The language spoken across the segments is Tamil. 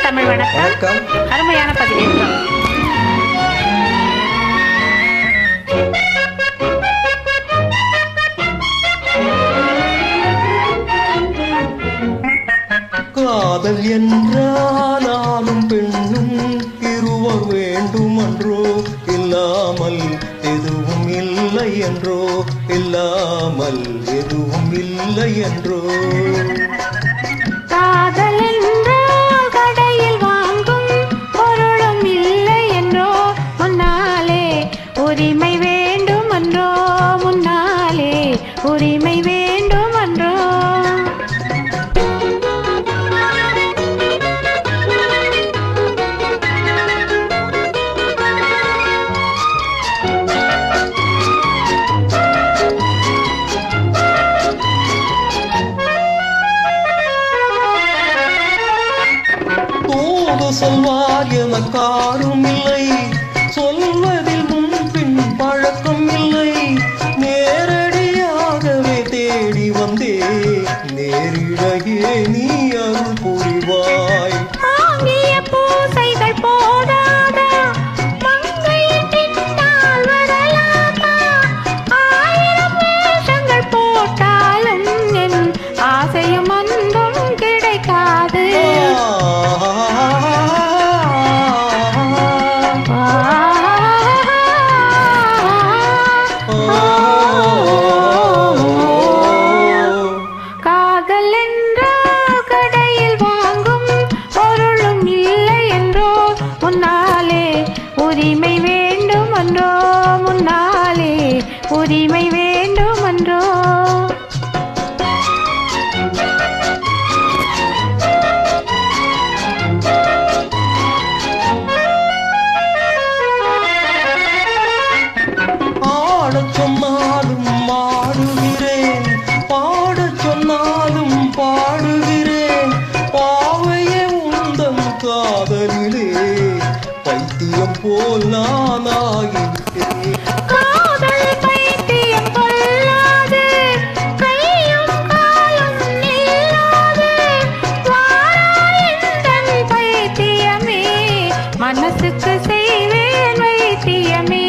தமிழ் வணக்கம். அருமையான பதிவேற்றம். காதல் என்றால் ஆணும் பெண்ணும் இருவர் வேண்டும் என்றோ, இல்லாமல் எதுவும் இல்லை என்றோ, இல்லாமல் எதுவும் இல்லை என்றோ. காதல் என்றால் கடையில் வாங்கும் பொருளும் இல்லை என்றோ, முன்னாலே உரிமை வேண்டும் என்றோ, முன்னாலே உரிமை வேண்டும் என்றோ. சொல்வார் எனக்காரும் இல்லை, சொல்வதில் முன்பின் பழக்கம் இல்லை. நேரடியாகவே தேடி வந்தே, நேரிடையே நீ அருள் புரிவாய். ஆங்கிய பூசைகள் போடாதா, மங்கையின் பின்னால் வரலாமா? ஆயிரம் வேஷங்கள் போட்டாலும் என் ஆசையும் அன்பும் கிடைக்காது. காதல் என்றால் கடையில் வாங்கும் பொருளும் இல்லை என்றோ, முன்னாலே உரிமை வேண்டும் என்றோ, முன்னாலே உரிமை வேண்டும் என்றோ. ஆடச் சொன்னாலும் ஆடுகிறேன், பாடச் சொன்னாலும் பாடுகிறேன். பாவையே உந்தன் காதலிலே பைத்தியம் போல் நான் ஆகிவிட்டேன். காதல் பைத்தியம் கொள்ளாது, கையும் காலும் நில்லாது. வாராய் எந்தன் பைத்தியமே, மனசுக்கு செய்வேன் வைத்தியமே.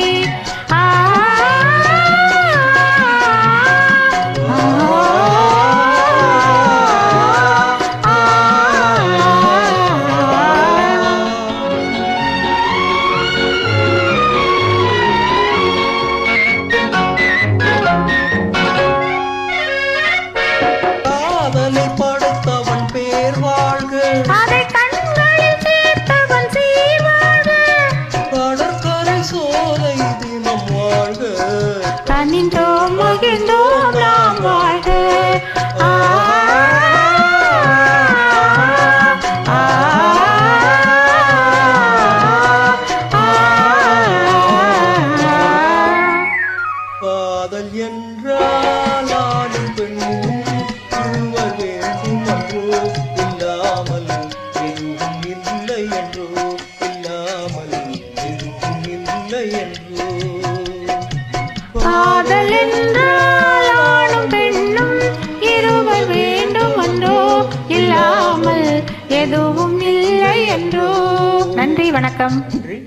காதலை படைத்தவன் பேர் வாழ்க, அதை கண்களில் சேர்த்தவன் சீர்வாழ்க. கடற்கரை சோலை தினம் வாழ்க, கனிந்தோம் மகிழ்ந்தோம் நாம் வாழ்க. காதல் என்றால் ஆணும் பெண்ணும் இருவர் வேண்டும் என்றோ, இல்லாமல் எதுவும் இல்லை என்றோ, இல்லாமல் எதுவும் இல்லை என்றோ. காதல் என்றால் ஆணும் பெண்ணும் இருவர் வேண்டும் என்றோ, இல்லாமல் எதுவும் இல்லை என்றோ. நன்றி, வணக்கம். நன்றி.